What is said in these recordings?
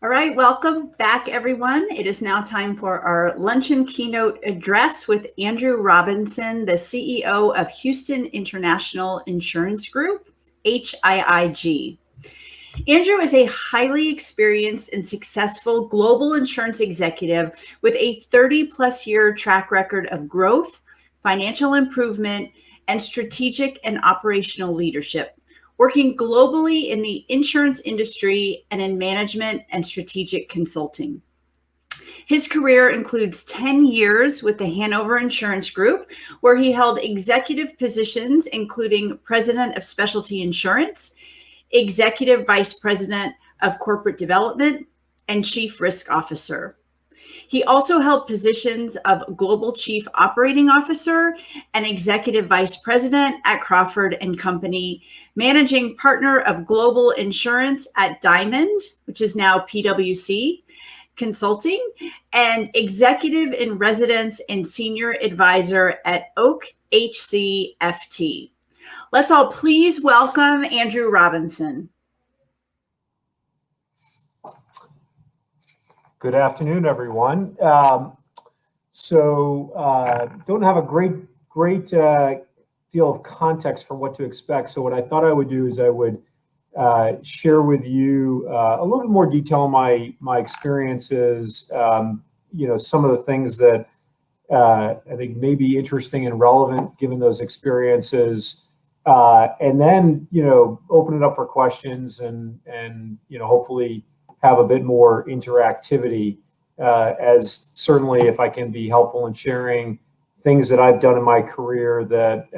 All right, welcome back, everyone. It is now time for our luncheon keynote address with Andrew Robinson, the CEO of Houston International Insurance Group, HIIG. Andrew is a highly experienced and successful global insurance executive with a 30-plus year track record of growth, financial improvement, and strategic and operational leadership, working globally in the insurance industry and in management and strategic consulting. His career includes 10 years with the Hanover Insurance Group, where he held executive positions including President of Specialty Insurance, Executive Vice President of Corporate Development, and Chief Risk Officer. He also held positions of Global Chief Operating Officer and Executive Vice President at Crawford & Company, Managing Partner of Global Insurance at Diamond, which is now PwC Consulting, and Executive in Residence and Senior Advisor at Oak HCFT. Let's all please welcome Andrew Robinson. Good afternoon, everyone. Don't have a great deal of context for what to expect. So what I thought I would do is I would share with you a little bit more detail on my experiences. Some of the things that I think may be interesting and relevant given those experiences. And then, open it up for questions and hopefully have a bit more interactivity, as certainly if I can be helpful in sharing things that I've done in my career that,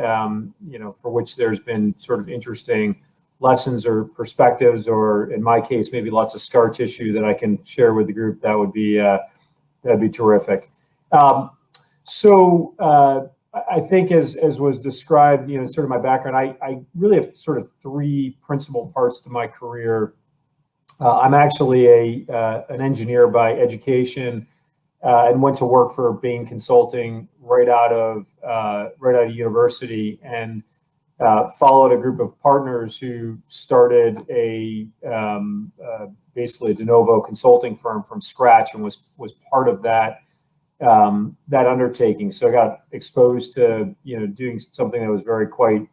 for which there's been sort of interesting lessons or perspectives, or in my case, maybe lots of scar tissue that I can share with the group, that'd be terrific. I think as was described, sort of my background, I really have sort of three principal parts to my career. I'm actually an engineer by education, and went to work for Bain Consulting right out of university, and followed a group of partners who started basically a de novo consulting firm from scratch, and was part of that undertaking. So I got exposed to doing something that was quite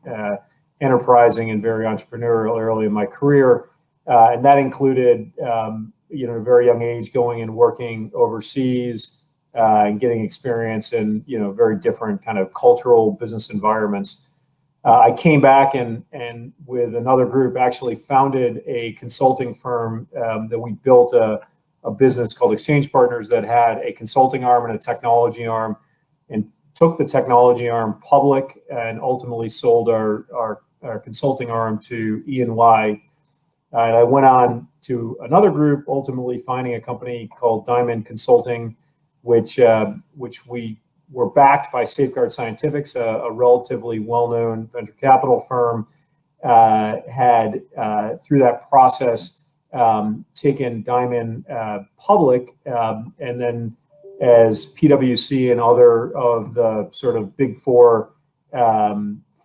enterprising and very entrepreneurial early in my career, and that included at a very young age going and working overseas and getting experience in very different kind of cultural business environments. I came back and with another group actually founded a consulting firm that we built a business called Exchange Partners that had a consulting arm and a technology arm, and took the technology arm public and ultimately sold our consulting arm to E&Y. And I went on to another group, ultimately finding a company called Diamond Consulting, which we were backed by Safeguard Scientifics, a relatively well-known venture capital firm, had through that process taken Diamond public, and then as PwC and other of the sort of big four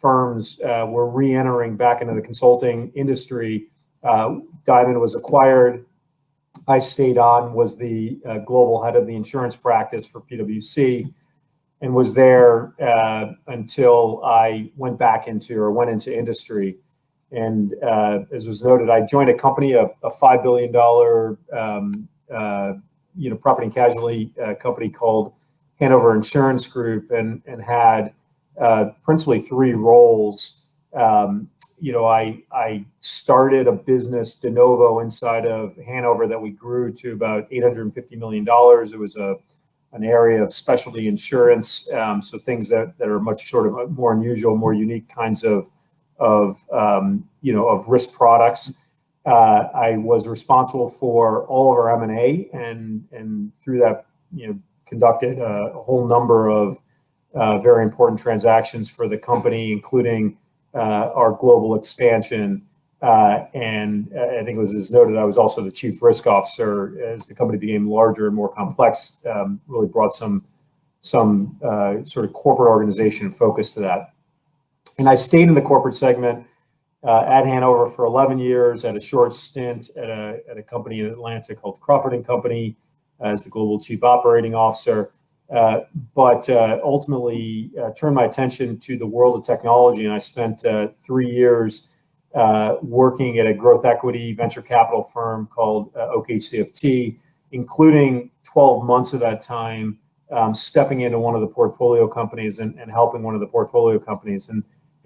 firms were re-entering back into the consulting industry, Diamond was acquired. I stayed on, was the global head of the insurance practice for PwC, and was there until I went into industry. And as was noted, I joined a company, a $5 billion property and casualty company called Hanover Insurance Group, and had principally three roles. I started a business de novo inside of Hanover that we grew to about $850 million. It was an area of specialty insurance, so things that are much sort of more unusual, more unique kinds of risk products. I was responsible for all of our M&A, and through that, conducted a whole number of very important transactions for the company, including our global expansion. And I think it was as noted, I was also the chief risk officer as the company became larger and more complex. Really brought some sort of corporate organization focus to that. And I stayed in the corporate segment at Hanover for 11 years, at a short stint at a company in Atlanta called Crawford and Company as the global chief operating officer. But ultimately turned my attention to the world of technology, and I spent 3 years working at a growth equity venture capital firm called HCFT, including 12 months of that time stepping into one of the portfolio companies and helping one of the portfolio companies. And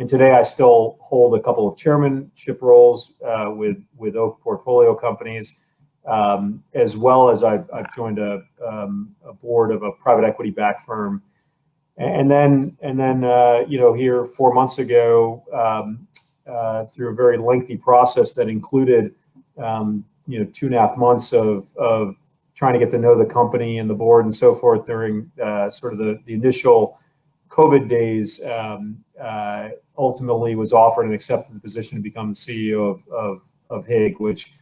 today I still hold a couple of chairmanship roles with Oak portfolio companies, as well as I've joined a board of a private equity backed firm. And then here 4 months ago, through a very lengthy process that included 2.5 months of trying to get to know the company and the board and so forth during sort of the initial COVID days, ultimately was offered and accepted the position to become the CEO of HIG, which,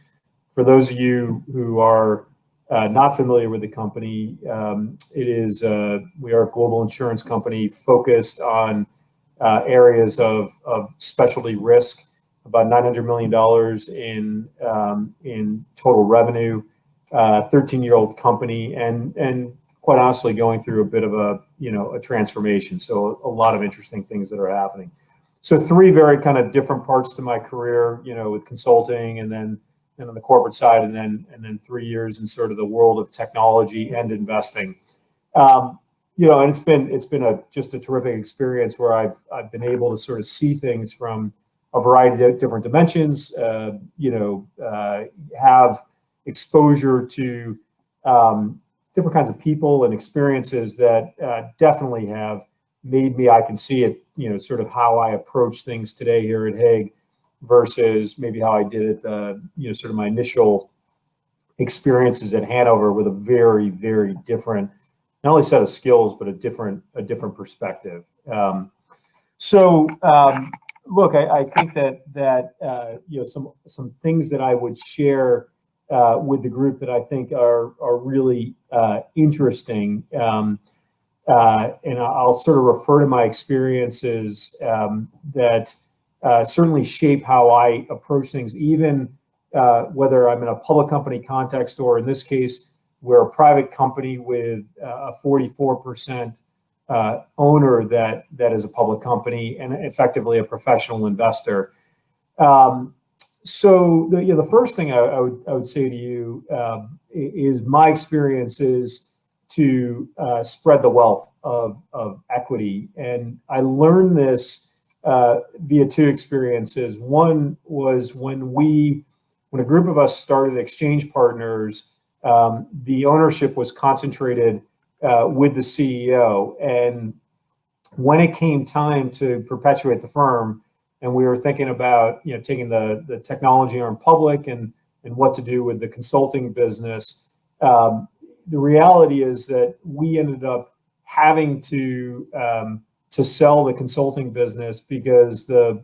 for those of you who are not familiar with the company, we are a global insurance company focused on areas of specialty risk, about $900 million in total revenue, 13-year-old company, and quite honestly going through a bit of a transformation. So a lot of interesting things that are happening. So 3 very kind of different parts to my career, with consulting and then on the corporate side, and then 3 years in sort of the world of technology and investing. And it's been just a terrific experience where I've been able to sort of see things from a variety of different dimensions, have exposure to different kinds of people and experiences that definitely have made me, I can see it, sort of how I approach things today here at HIG versus maybe how I did it, sort of my initial experiences at Hanover, with a very, very different, not only set of skills, but a different perspective. Look, I think that some things that I would share with the group that I think are really interesting, and I'll sort of refer to my experiences that certainly shape how I approach things, even whether I'm in a public company context, or in this case, we're a private company with a 44% owner that is a public company and effectively a professional investor. So the first thing I would say to you is my experience is to spread the wealth of equity, and I learned this via 2 experiences. One was when a group of us started Exchange Partners, the ownership was concentrated with the CEO, and when it came time to perpetuate the firm, and we were thinking about taking the technology arm public and what to do with the consulting business, the reality is that we ended up having to sell the consulting business because the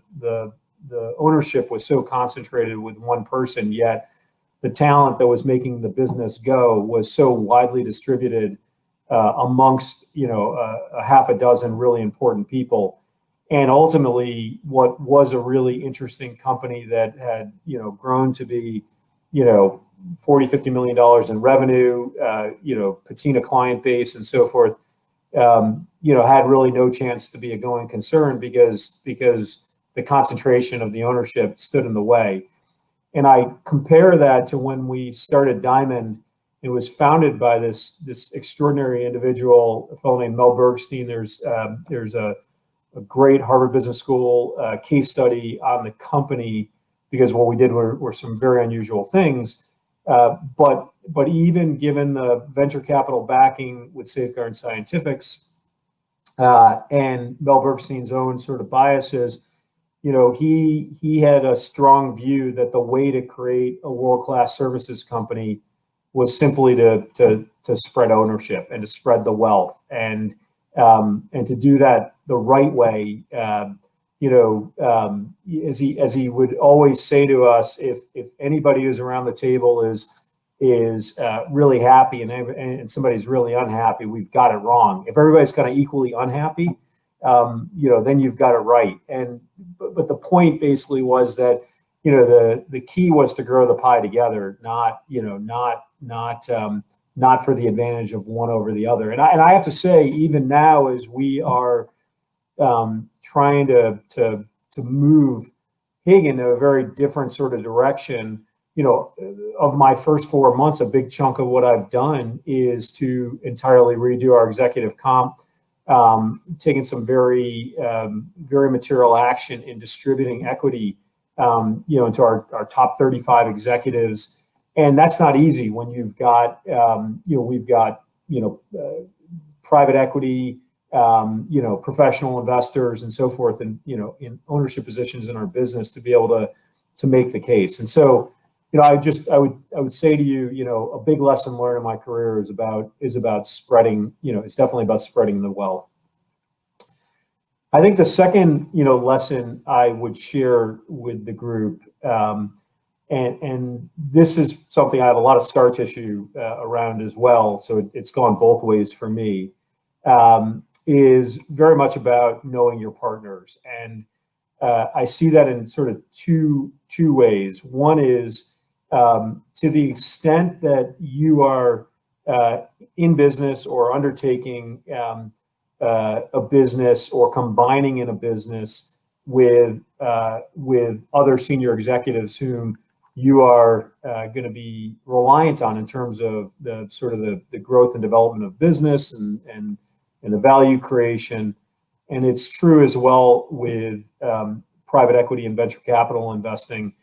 ownership was so concentrated with one person, yet the talent that was making the business go was so widely distributed amongst a half a dozen really important people. And ultimately, what was a really interesting company that had grown to be $40-50 million in revenue, patina client base and so forth, had really no chance to be a going concern because the concentration of the ownership stood in the way. And I compare that to when we started Diamond. It was founded by this extraordinary individual, a fellow named Mel Bergstein. There's a great Harvard Business School case study on the company, because what we did were some very unusual things. But even given the venture capital backing with Safeguard Scientifics and Mel Bergstein's own sort of biases, he had a strong view that the way to create a world-class services company was simply to spread ownership and to spread the wealth, and to do that the right way. As he would always say to us, if anybody who's around the table is really happy and somebody's really unhappy, we've got it wrong. If everybody's kind of equally unhappy, then you've got it right. But the point basically was that, the key was to grow the pie together, not for the advantage of one over the other. And I have to say, even now, as we are trying to move Hig in a very different sort of direction, of my first 4 months, a big chunk of what I've done is to entirely redo our executive comp, taking some very material action in distributing equity, into our top 35 executives. And that's not easy when you've got, we've got, private equity, professional investors and so forth, and, in ownership positions in our business to be able to make the case. And so, I would say to you, a big lesson learned in my career is about spreading, it's definitely about spreading the wealth. I think the second, lesson I would share with the group, and this is something I have a lot of scar tissue around as well, so it's gone both ways for me, is very much about knowing your partners. And I see that in sort of two ways. One is, to the extent that you are in business or undertaking a business or combining in a business with other senior executives whom you are going to be reliant on in terms of the sort of the growth and development of business and the value creation. And it's true as well with private equity and venture capital investing.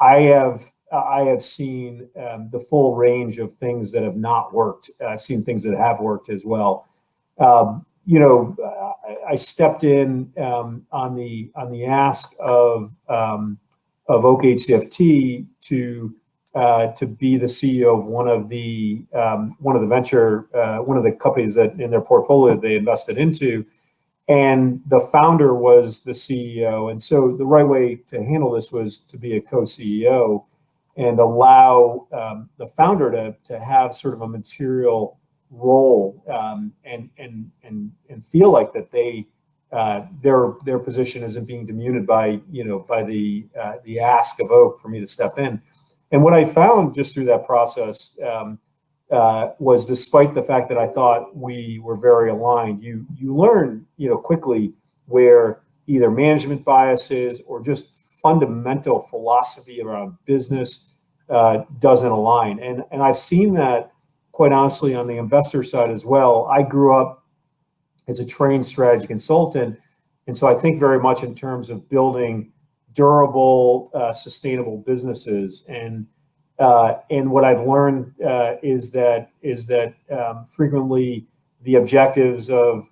I have seen the full range of things that have not worked. I've seen things that have worked as well. I stepped in on the ask of Oak HCFT to be the CEO of one of the companies that in their portfolio they invested into, and the founder was the CEO. And so the right way to handle this was to be a co-CEO and allow the founder to have sort of a material role, and feel like that their position isn't being diminished by the ask of Oak for me to step in. And what I found just through that process was, despite the fact that I thought we were very aligned, you learn quickly where either management biases or just fundamental philosophy around business doesn't align. And I've seen that, quite honestly, on the investor side as well. I grew up as a trained strategy consultant, and so I think very much in terms of building durable, sustainable businesses. And what I've learned is that frequently the objectives of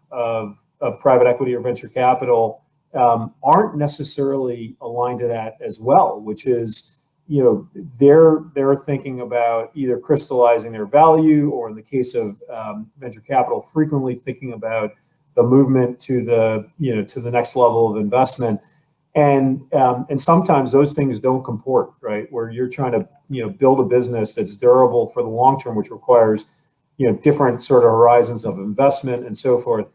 private equity or venture capital aren't necessarily aligned to that as well, which is, they're thinking about either crystallizing their value, or in the case of venture capital, frequently thinking about the movement to the next level of investment. And sometimes those things don't comport, right? Where you're trying to build a business that's durable for the long term, which requires different sort of horizons of investment and so forth.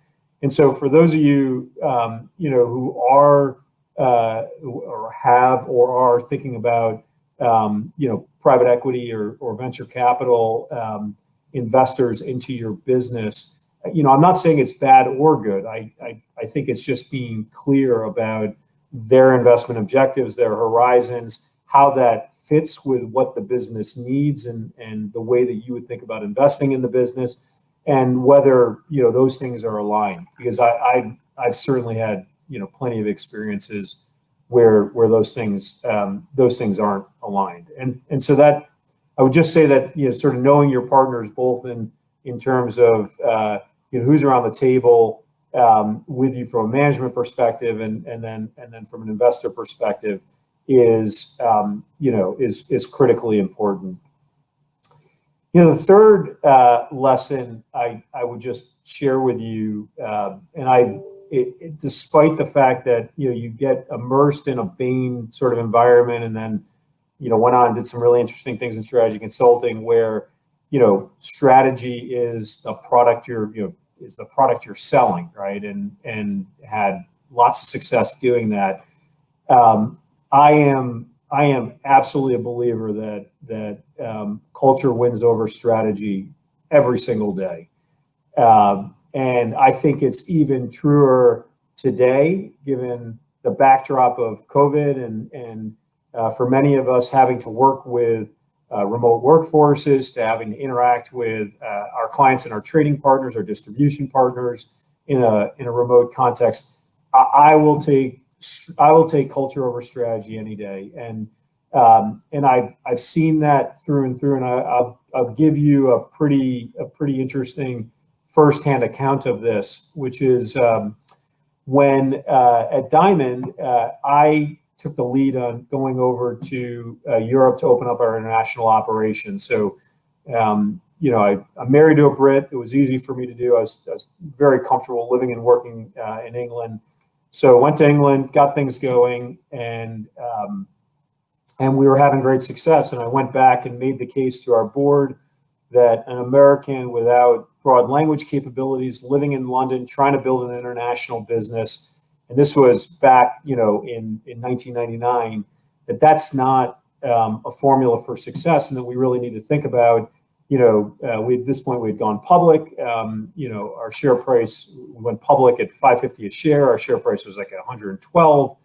And so for those of you who are or have or are thinking about private equity or venture capital investors into your business, I'm not saying it's bad or good. I think it's just being clear about their investment objectives, their horizons, how that fits with what the business needs, and the way that you would think about investing in the business, and whether those things are aligned. Because I've certainly had plenty of experiences where those things aren't aligned, and so that I would just say that sort of knowing your partners, both in terms of who's around the table with you from a management perspective, and then from an investor perspective, is critically important. The third lesson I would just share with you, despite the fact that you get immersed in a Bain sort of environment, and then went on and did some really interesting things in strategy consulting, where strategy is a product the product you're selling, right? And had lots of success doing that. I am absolutely a believer that culture wins over strategy every single day. And I think it's even truer today, given the backdrop of COVID and for many of us having to work with remote workforces, to having to interact with our clients and our trading partners, our distribution partners in a remote context. I will take culture over strategy any day, and I've seen that through and through. And I'll give you a pretty interesting firsthand account of this, which is when at Diamond, I took the lead on going over to Europe to open up our international operations. So, I'm married to a Brit. It was easy for me to do. I was very comfortable living and working in England. So went to England, got things going, and we were having great success. And I went back and made the case to our board that an American without broad language capabilities, living in London, trying to build an international business, and this was back, in 1999, that's not a formula for success, and that we really need to think about. At this point we had gone public. Our share price went public at $5.50 a share. Our share price was like at 112,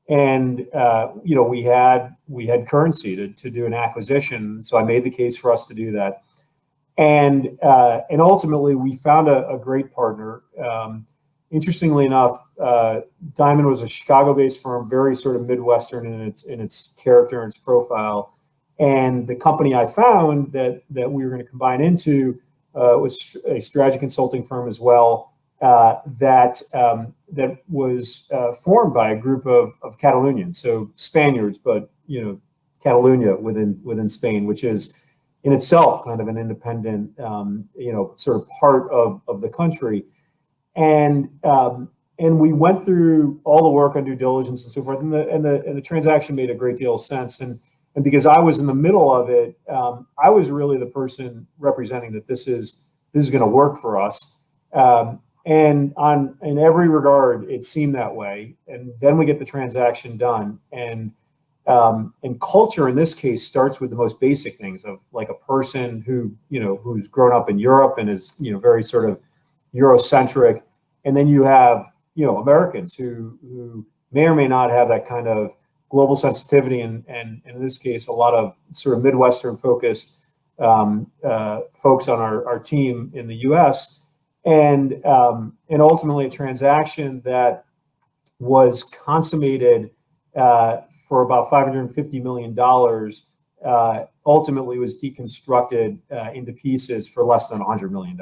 and we had currency to do an acquisition. So I made the case for us to do that, and ultimately we found a great partner. Interestingly enough, Diamond was a Chicago-based firm, very sort of Midwestern in its character and its profile. And the company I found that we were going to combine into was a strategy consulting firm as well, that was formed by a group of Catalonians, so Spaniards, but Catalonia within Spain, which is in itself kind of an independent sort of part of the country. And we went through all the work on due diligence and so forth, and the transaction made a great deal of sense. And because I was in the middle of it, I was really the person representing that this is going to work for us. And in every regard, it seemed that way. And then we get the transaction done. And culture in this case starts with the most basic things of like a person who's grown up in Europe and is very sort of Eurocentric. And then you have Americans who may or may not have that kind of global sensitivity, and in this case, a lot of sort of Midwestern focused folks on our team in the U.S. And ultimately a transaction that was consummated for about $550 million. Ultimately was deconstructed into pieces for less than $100 million.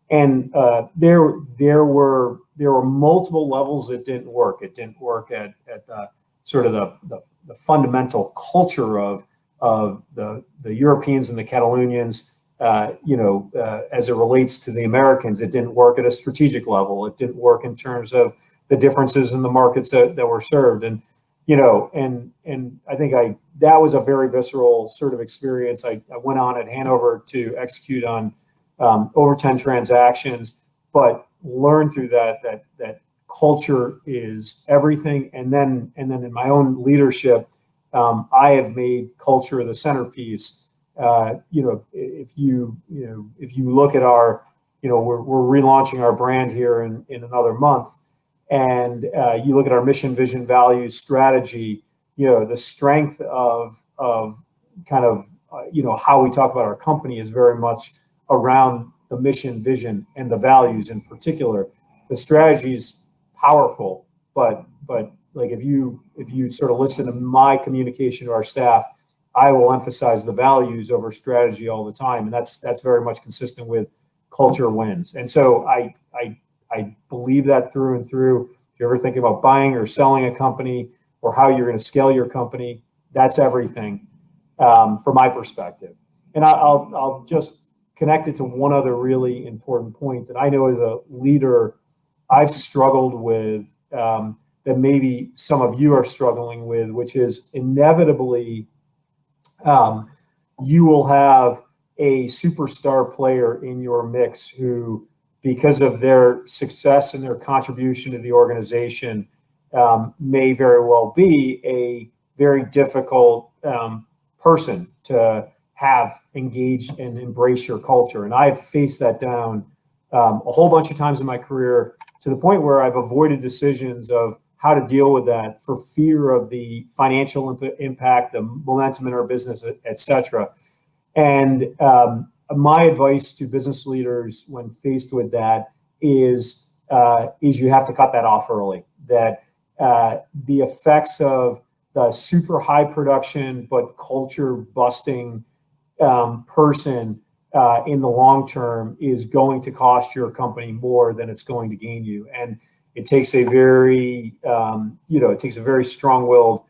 And there were multiple levels that didn't work. It didn't work at the sort of the fundamental culture of the Europeans and the Catalonians, as it relates to the Americans. It didn't work at a strategic level. It didn't work in terms of the differences in the markets that were served. And I think that was a very visceral sort of experience. I went on at Hanover to execute on over 10 transactions, but learn through that culture is everything. And then in my own leadership, I have made culture the centerpiece. If you look at our, we're relaunching our brand here in another month, and you look at our mission, vision, values, strategy, the strength of kind of how we talk about our company is very much around the mission, vision, and the values in particular. The strategy is powerful, but like if you sort of listen to my communication to our staff, I will emphasize the values over strategy all the time, and that's very much consistent with culture wins. And so I believe that through and through. If you're ever thinking about buying or selling a company or how you're going to scale your company, that's everything from my perspective. And I'll just connect it to one other really important point that I know as a leader I've struggled with, that maybe some of you are struggling with, which is inevitably you will have a superstar player in your mix who because of their success and their contribution to the organization, may very well be a very difficult person to have engaged and embrace your culture. And I've faced that down a whole bunch of times in my career, to the point where I've avoided decisions of how to deal with that for fear of the financial impact, the momentum in our business, et cetera. And my advice to business leaders when faced with that is you have to cut that off early. That the effects of the super high production but culture busting person in the long term is going to cost your company more than it's going to gain you. And it takes a very strong-willed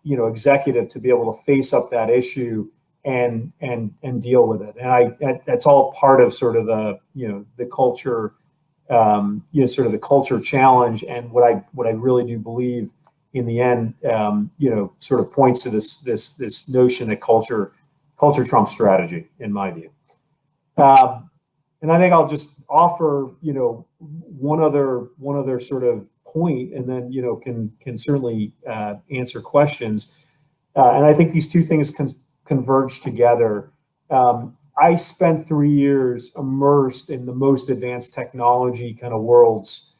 executive to be able to face up that issue and deal with it. And that's all part of sort of the culture, sort of the culture challenge. And what I really do believe in the end, sort of points to this notion that culture trumps strategy, in my view. And I think I'll just offer, one other sort of point, and then, can certainly answer questions. And I think these two things converge together. I spent 3 years immersed in the most advanced technology kind of worlds.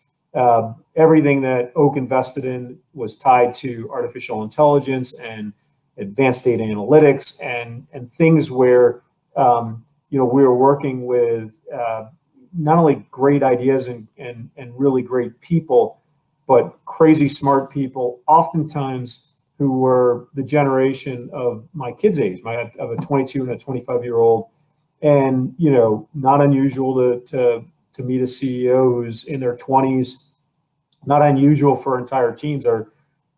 Everything that Oak invested in was tied to artificial intelligence and advanced data analytics and things where we were working with not only great ideas and really great people, but crazy smart people, oftentimes who were the generation of my kids' age, of a 22 and a 25-year-old. And, not unusual to meet a CEO who's in their 20s. Not unusual for entire teams. Are,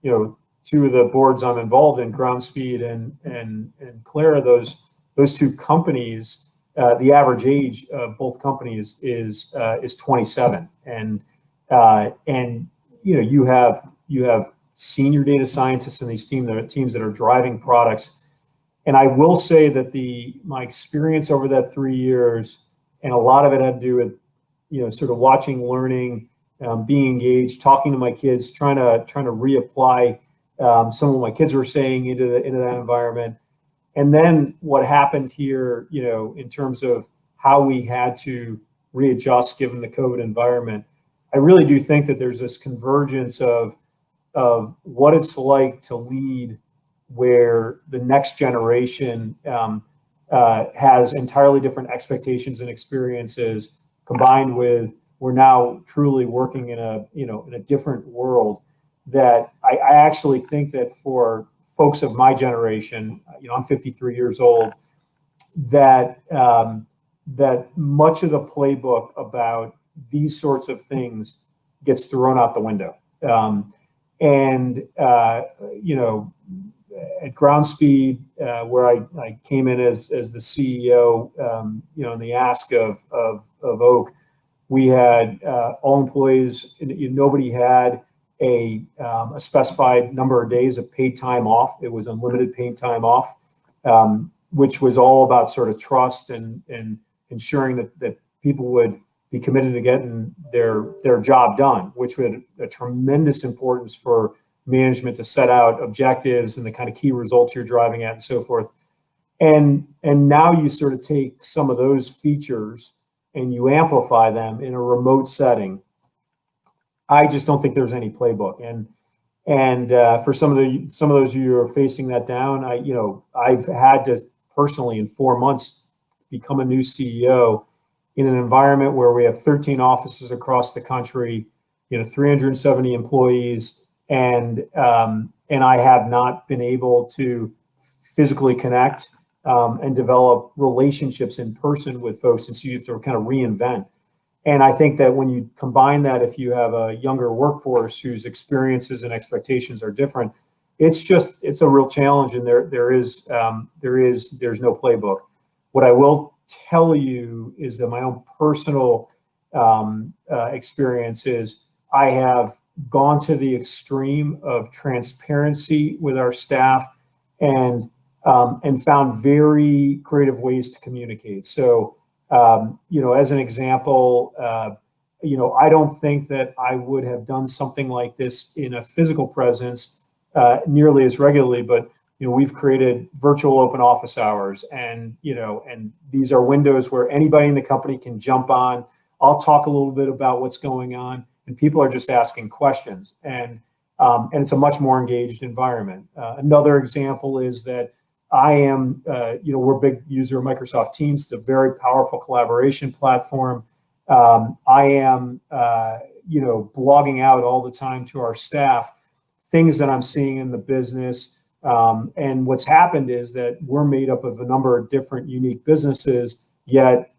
two of the boards I'm involved in, Groundspeed and Clara, those two companies, the average age of both companies is 27, and you have senior data scientists in these teams that are driving products. And I will say that my experience over that 3 years, and a lot of it had to do with sort of watching, learning, being engaged, talking to my kids, trying to reapply some of what my kids were saying into that environment. And then what happened here, in terms of how we had to readjust given the COVID environment, I really do think that there's this convergence of what it's like to lead, where the next generation has entirely different expectations and experiences, combined with we're now truly working in a different world. That I actually think that for folks of my generation, I'm 53 years old, that much of the playbook about these sorts of things gets thrown out the window. At Groundspeed, where I came in as the CEO, in the ask of Oak, we had all employees. Nobody had a specified number of days of paid time off. It was unlimited paid time off, which was all about sort of trust and ensuring that people would be committed to getting their job done, which had a tremendous importance for management to set out objectives and the kind of key results you're driving at and so forth. And now you sort of take some of those features and you amplify them in a remote setting. I just don't think there's any playbook. And for some of those of you who are facing that down, I've had to personally in 4 months become a new CEO in an environment where we have 13 offices across the country, 370 employees, and I have not been able to physically connect and develop relationships in person with folks, and so you have to kind of reinvent. And I think that when you combine that, if you have a younger workforce whose experiences and expectations are different, it's a real challenge, and there's no playbook. What I will tell you is that my own personal experience is I have gone to the extreme of transparency with our staff and found very creative ways to communicate. So As an example, I don't think that I would have done something like this in a physical presence nearly as regularly, but we've created virtual open office hours, and these are windows where anybody in the company can jump on. I'll talk a little bit about what's going on, and people are just asking questions, and it's a much more engaged environment. Another example is that I am, we're a big user of Microsoft Teams. It's a very powerful collaboration platform. I am, blogging out all the time to our staff things that I'm seeing in the business. And what's happened is that we're made up of a number of different unique businesses, yet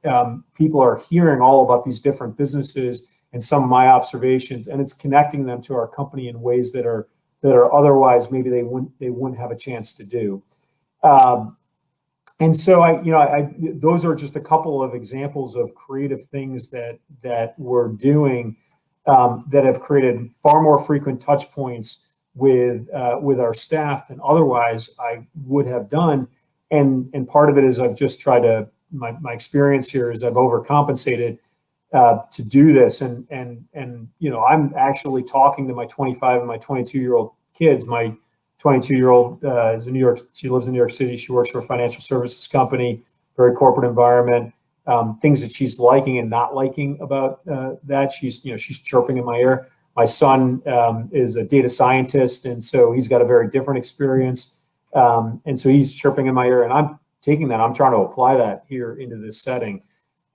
people are hearing all about these different businesses and some of my observations, and it's connecting them to our company in ways that are otherwise maybe they wouldn't have a chance to do. And so those are just a couple of examples of creative things that we're doing that have created far more frequent touch points with our staff than otherwise I would have done. And part of it is I've just tried to, my experience here is I've overcompensated to do this. And I'm actually talking to my 25 and my 22-year-old kids. My 22-year-old is in New York. She lives in New York City. She works for a financial services company, very corporate environment. Things that she's liking and not liking about that. She's chirping in my ear. My son is a data scientist, and so he's got a very different experience. And so he's chirping in my ear, and I'm taking that. I'm trying to apply that here into this setting.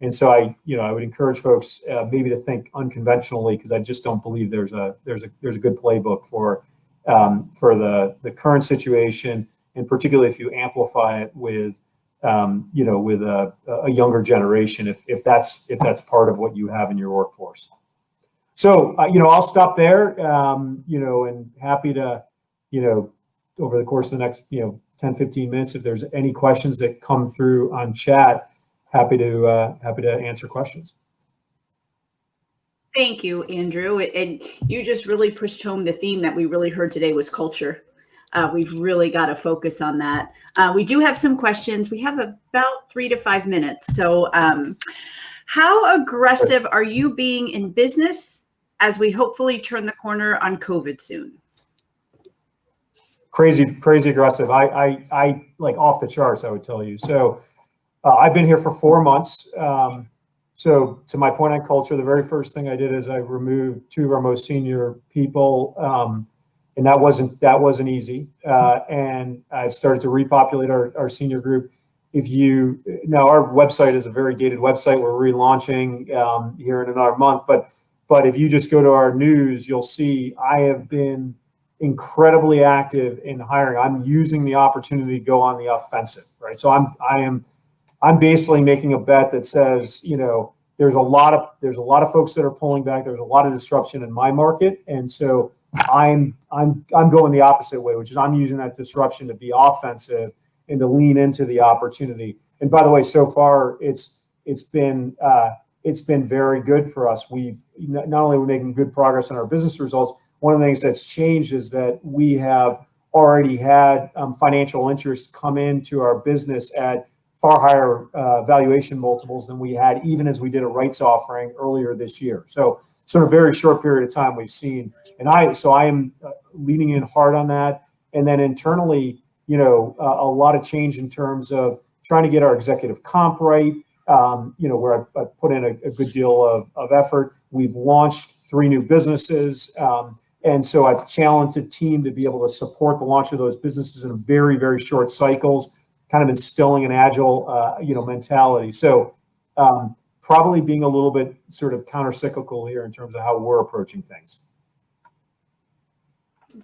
And so I would encourage folks maybe to think unconventionally, because I just don't believe there's a good playbook for the current situation, and particularly if you amplify it with a younger generation, if that's part of what you have in your workforce. So I'll stop there, and happy to over the course of the next 10, 15 minutes, if there's any questions that come through on chat, happy to answer questions. Thank you, Andrew. And you just really pushed home the theme that we really heard today was culture. We've really got to focus on that. We do have some questions. We have about 3 to 5 minutes. So how aggressive are you being in business as we hopefully turn the corner on COVID soon? Crazy aggressive. I like off the charts, I would tell you. So I've been here for 4 months. So to my point on culture, the very first thing I did is I removed 2 of our most senior people, and that wasn't easy. And I started to repopulate our senior group. Now our website is a very dated website. We're relaunching here in another month, but if you just go to our news, you'll see I have been incredibly active in hiring. I'm using the opportunity to go on the offensive, right? So I'm basically making a bet that says, there's a lot of folks that are pulling back. There's a lot of disruption in my market, and so I'm going the opposite way, which is I'm using that disruption to be offensive and to lean into the opportunity. And by the way, so far it's been very good for us. We've not only are we making good progress on our business results. One of the things that's changed is that we have already had financial interest come into our business at far higher valuation multiples than we had even as we did a rights offering earlier this year. So in a very short period of time we've seen, and I am leaning in hard on that. And then internally, a lot of change in terms of trying to get our executive comp right, where I've put in a good deal of effort. We've launched 3 new businesses. And so I've challenged the team to be able to support the launch of those businesses in very, very short cycles, kind of instilling an agile, mentality. So probably being a little bit sort of counter-cyclical here in terms of how we're approaching things.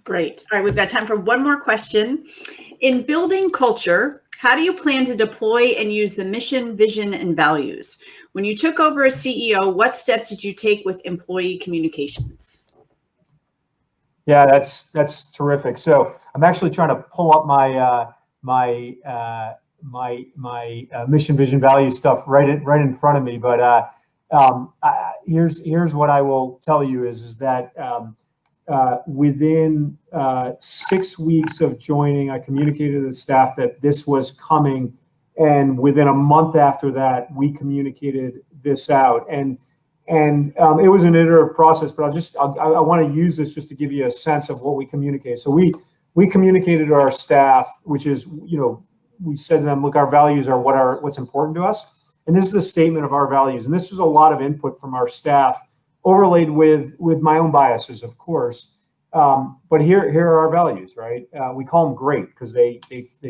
Great. All right, we've got time for one more question. In building culture, how do you plan to deploy and use the mission, vision, and values? When you took over as CEO, what steps did you take with employee communications? Yeah, that's terrific. So I'm actually trying to pull up my mission, vision, value stuff right in front of me. But here's what I will tell you is that within 6 weeks of joining, I communicated to the staff that this was coming And within a month after that, we communicated this out. And it was an iterative process, but I want to use this just to give you a sense of what we communicated. So we communicated to our staff, which is, we said to them, look, our values are what's important to us. And this is a statement of our values. And this was a lot of input from our staff, overlaid with my own biases, of course. But here are our values, right? We call them GREAT because they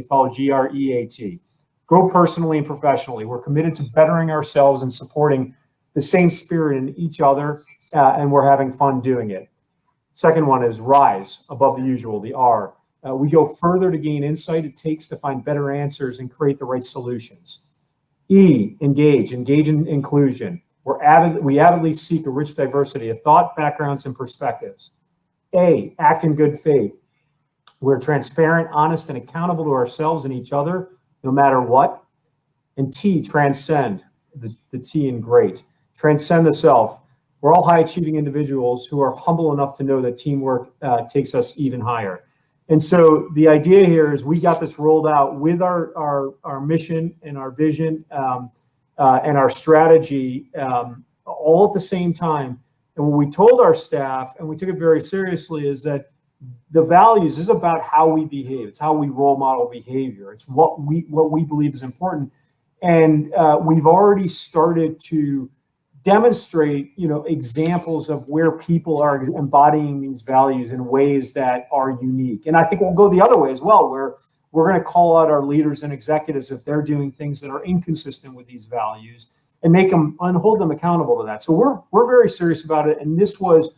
follow GREAT. Grow personally and professionally. We're committed to bettering ourselves and supporting the same spirit in each other, and we're having fun doing it. Second one is RISE, above the usual, the R. We go further to gain insight it takes to find better answers and create the right solutions. E, engage in inclusion. We avidly seek a rich diversity of thought, backgrounds, and perspectives. A, act in good faith. We're transparent, honest, and accountable to ourselves and each other, no matter what. And T, transcend, the T in GREAT. Transcend the self. We're all high-achieving individuals who are humble enough to know that teamwork takes us even higher. And so the idea here is we got this rolled out with our mission and our vision and our strategy all at the same time. And what we told our staff, and we took it very seriously, is that the values is about how we behave. It's how we role model behavior. It's what we believe is important. And we've already started to demonstrate, examples of where people are embodying these values in ways that are unique. And I think we'll go the other way as well, where we're going to call out our leaders and executives if they're doing things that are inconsistent with these values and make them and hold them accountable to that. So we're very serious about it. And this was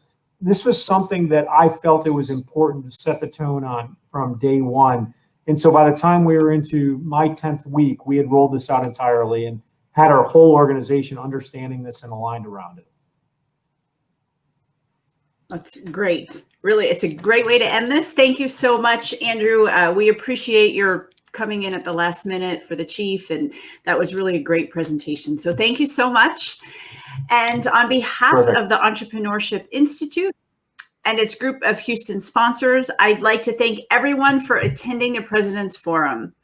something that I felt it was important to set the tone on from day one. And so by the time we were into my 10th week, we had rolled this out entirely and had our whole organization understanding this and aligned around it. That's great. Really, it's a great way to end this. Thank you so much, Andrew. We appreciate your coming in at the last minute for the chief, and that was really a great presentation. So thank you so much. And on behalf of the Entrepreneurship Institute and its group of Houston sponsors, I'd like to thank everyone for attending the President's Forum.